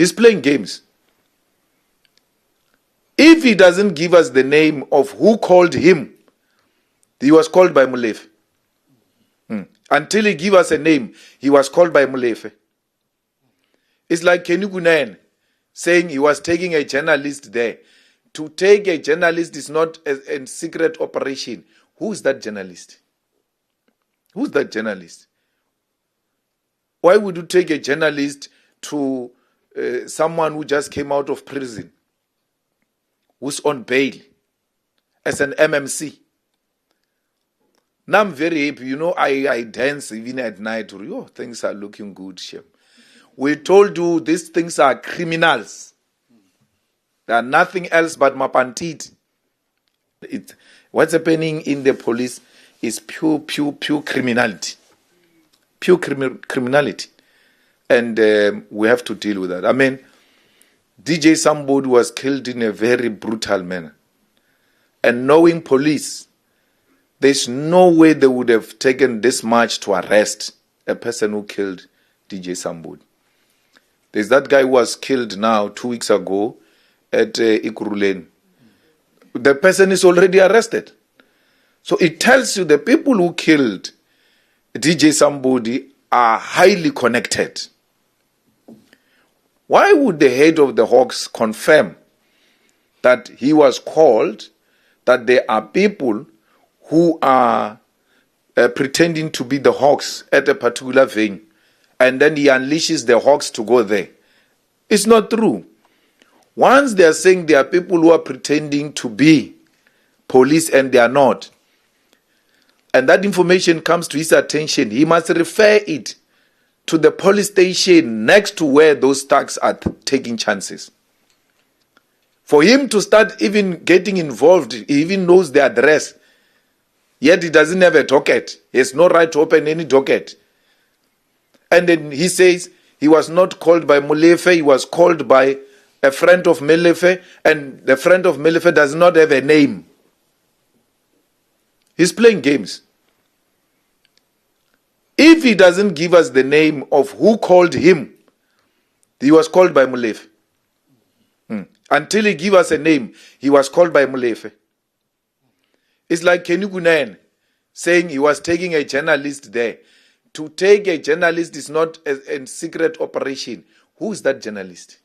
He's playing games. If he doesn't give us the name of who called him, he was called by Molefe. Until he give us a name, he was called by Molefe. It's like Kenny Kunene saying he was taking a journalist there. To take a journalist is not a secret operation. Who is that journalist? Who's that journalist? Why would you take a journalist to someone who just came out of prison, who's on bail, as an MMC? Now I'm very happy. You know, I dance even at night. Oh, things are looking good, Shem. We told you these things are criminals. They are nothing else but mapantiti. What's happening in the police is pure criminality. Pure criminality. And we have to deal with that. I mean, DJ Somebody was killed in a very brutal manner. And knowing police, there's no way they would have taken this much to arrest a person who killed DJ Somebody. There's that guy who was killed now 2 weeks ago at Ikuruleni. The person is already arrested. So it tells you the people who killed DJ Somebody are highly connected. Why would the head of the Hawks confirm that he was called, that there are people who are pretending to be the Hawks at a particular venue, and then he unleashes the Hawks to go there? It's not true. Once they are saying there are people who are pretending to be police and they are not, and that information comes to his attention, he must refer it to the police station next to where those thugs are taking chances. For him to start even getting involved, he even knows the address, yet he doesn't have a docket. He has no right to open any docket. And then he says he was not called by Molefe, he was called by a friend of Molefe, and the friend of Molefe does not have a name. He's playing games. If he doesn't give us the name of who called him, he was called by Molefe. Until he give us a name, he was called by Molefe. It's like Kenny Kunene saying he was taking a journalist there. To take a journalist is not a secret operation. Who is that journalist?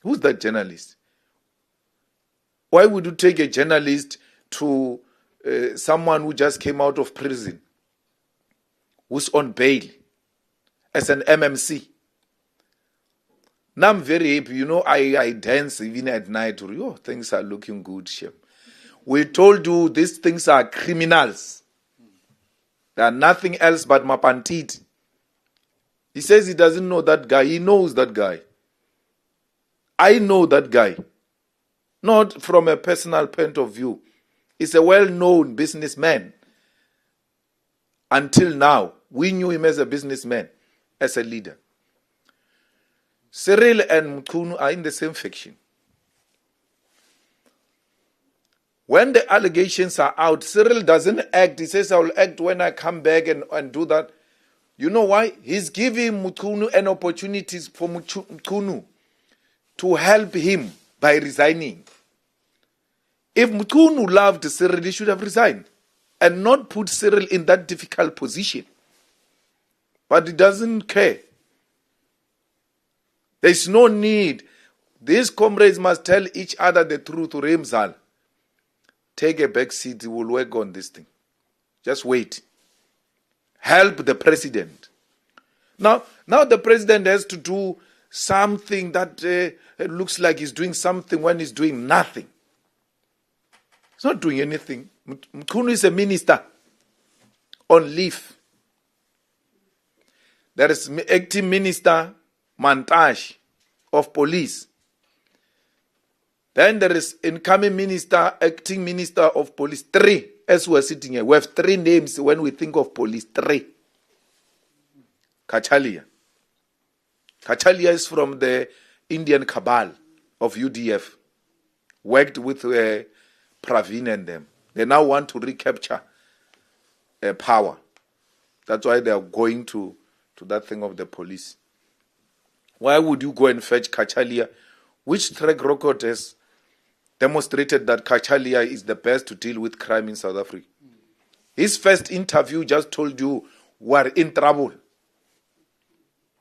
Who's that journalist? Why would you take a journalist to someone who just came out of prison, who's on bail, as an MMC? Now I'm very happy. You know, I dance even at night. Oh, things are looking good, Shem. We told you these things are criminals. They are nothing else but mapantiti. He says he doesn't know that guy. He knows that guy. I know that guy. Not from a personal point of view. He's a well-known businessman. Until now, we knew him as a businessman, as a leader. Cyril and Mchunu are in the same faction. When the allegations are out, Cyril doesn't act. He says, I will act when I come back and do that. You know why? He's giving Mchunu an opportunity for Mchunu to help him by resigning. If Mchunu loved Cyril, he should have resigned and not put Cyril in that difficult position. But he doesn't care. There's no need. These comrades must tell each other the truth. Remzal, take a back seat. We'll work on this thing. Just wait. Help the president. Now the president has to do something that looks like he's doing something when he's doing nothing. He's not doing anything. Mchunu is a minister on leave. There is acting minister Mantash of police. Then there is incoming minister, acting minister of police. 3, as we are sitting here. We have 3 names when we think of police. 3. Kachalia. Kachalia is from the Indian cabal of UDF. Worked with Praveen and them. They now want to recapture power. That's why they are going to that thing of the police. Why would you go and fetch Kachalia? Which track record has demonstrated that Kachalia is the best to deal with crime in South Africa? His first interview just told you we're in trouble.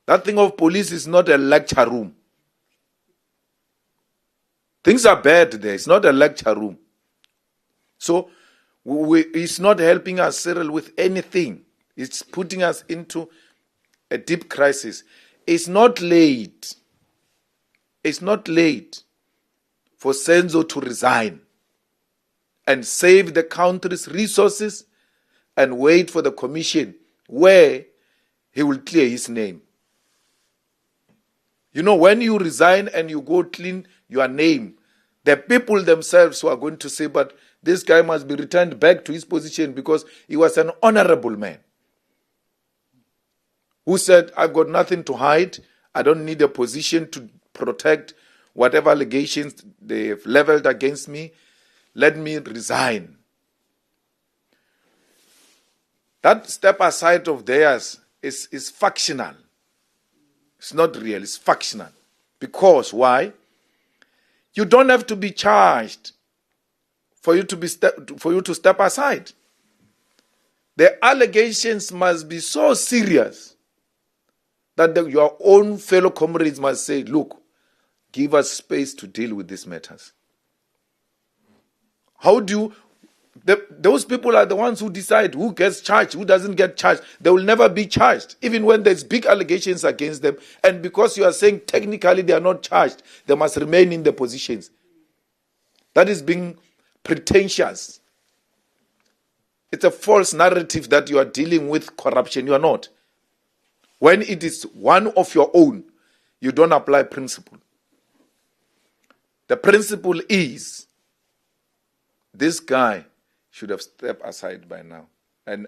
That thing of police is not a lecture room. Things are bad there. It's not a lecture room. So it's not helping us, Cyril, with anything. It's putting us into a deep crisis. It's not late. It's not late for Senzo to resign and save the country's resources and wait for the commission where he will clear his name. You know, when you resign and you go clean your name, the people themselves who are going to say, but this guy must be returned back to his position because he was an honorable man who said, I've got nothing to hide. I don't need a position to protect whatever allegations they've leveled against me. Let me resign. That step aside of theirs is factional. It's not real, it's factional. Because why? You don't have to be charged for you to step aside. The allegations must be so serious that your own fellow comrades must say, look, give us space to deal with these matters. How do you... those people are the ones who decide who gets charged, who doesn't get charged. They will never be charged, even when there's big allegations against them. And because you are saying technically they are not charged, they must remain in their positions. That is being pretentious. It's a false narrative that you are dealing with corruption. You are not. When it is one of your own, you don't apply principle. The principle is this guy should have stepped aside by now and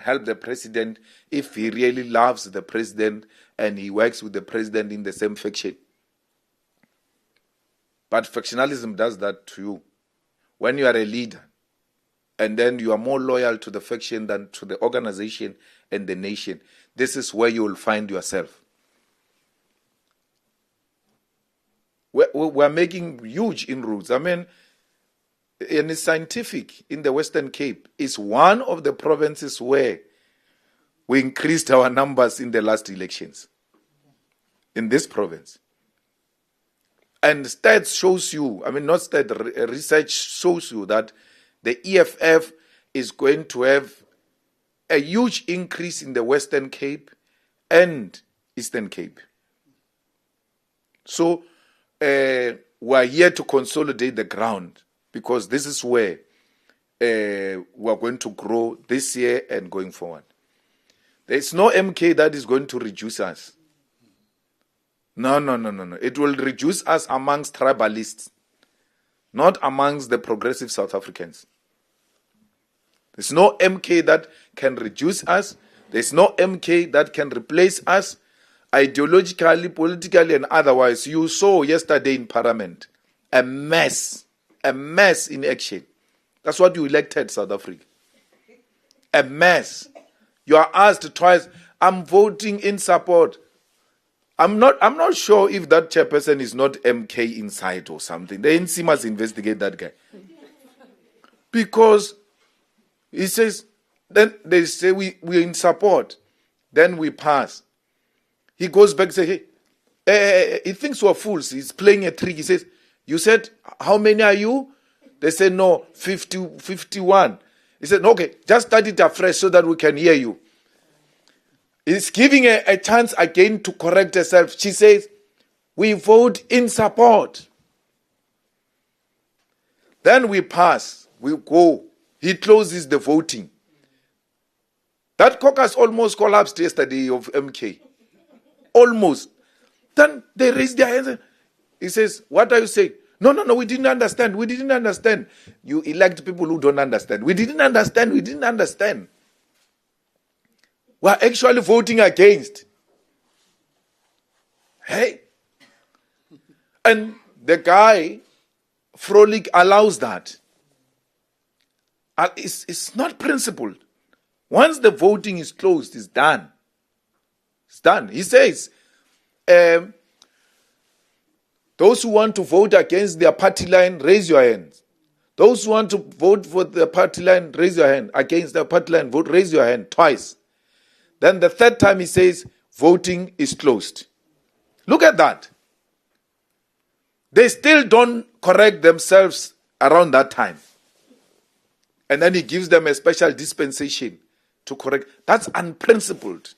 help the president if he really loves the president and he works with the president in the same faction. But factionalism does that to you. When you are a leader and then you are more loyal to the faction than to the organization and the nation, this is where you will find yourself. We're making huge inroads. I mean, and it's scientific in the Western Cape. It's one of the provinces where we increased our numbers in the last elections. In this province. And stats shows you, I mean not stats, research shows you that the EFF is going to have a huge increase in the Western Cape and Eastern Cape. So we're here to consolidate the ground, because this is where we're going to grow this year and going forward. There's no MK that is going to reduce us. No. It will reduce us amongst tribalists, not amongst the progressive South Africans. There's no MK that can reduce us. There's no MK that can replace us ideologically, politically, and otherwise. You saw yesterday in Parliament a mess in action. That's what you elected South Africa. A mess. You are asked twice, I'm voting in support. I'm not sure if that chairperson is not MK inside or something. The NC must investigate that guy. Because he says, then they say we're in support. Then we pass. He goes back and says, hey, he thinks we're fools. He's playing a trick. He says, you said, how many are you? They said, no, 51. He said, okay, just start it afresh so that we can hear you. He's giving a chance again to correct herself. She says, we vote in support. Then we pass. We go. He closes the voting. That caucus almost collapsed yesterday of MK. Almost. Then they raised their hands. He says, what are you saying? No, we didn't understand. We didn't understand. You elect people who don't understand. We didn't understand. We're actually voting against. Hey. And the guy, Frolic, allows that. It's not principled. Once the voting is closed, it's done. It's done. He says, Those who want to vote against their party line, raise your hands. Those who want to vote for the party line, raise your hand. Against the party line, vote, raise your hand twice. Then the third time he says, voting is closed. Look at that. They still don't correct themselves around that time. And then he gives them a special dispensation to correct. That's unprincipled.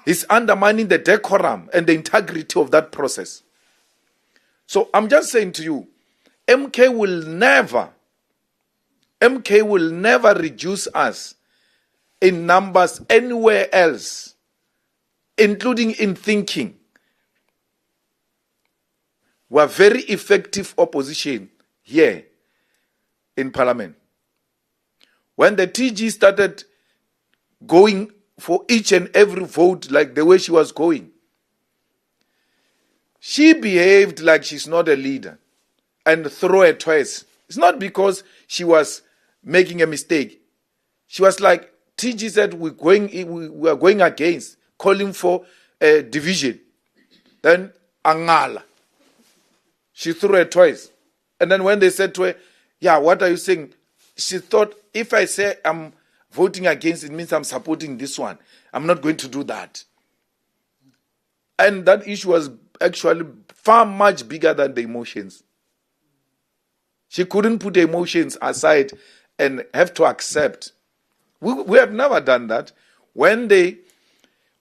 He's undermining the decorum and the integrity of that process. So I'm just saying to you, MK will never reduce us in numbers anywhere else, including in thinking. We're very effective opposition here in Parliament. When the TG started going for each and every vote like the way she was going, she behaved like she's not a leader and threw her twice. It's not because she was making a mistake. She was like, TG said we are going against, calling for a division. Then Angala. She threw her twice. And then when they said to her, yeah, what are you saying? She thought, if I say I'm voting against, it means I'm supporting this one. I'm not going to do that. And that issue was actually far much bigger than the emotions. She couldn't put the emotions aside and have to accept. We have never done that. When they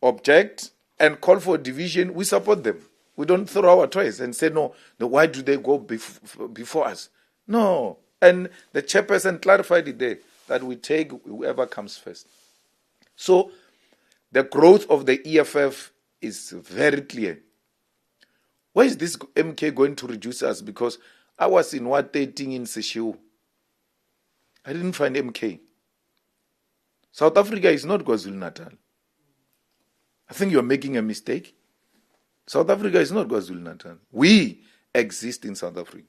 object and call for division, we support them. We don't throw our toys and say, no, why do they go before us? No. And the chairperson clarified it there, that we take whoever comes first. So the growth of the EFF is very clear. Where is this MK going to reduce us? Because I was in what 13 in Seshiu. I didn't find MK. South Africa is not KwaZulu-Natal. I think you're making a mistake. South Africa is not KwaZulu-Natal. We exist in South Africa.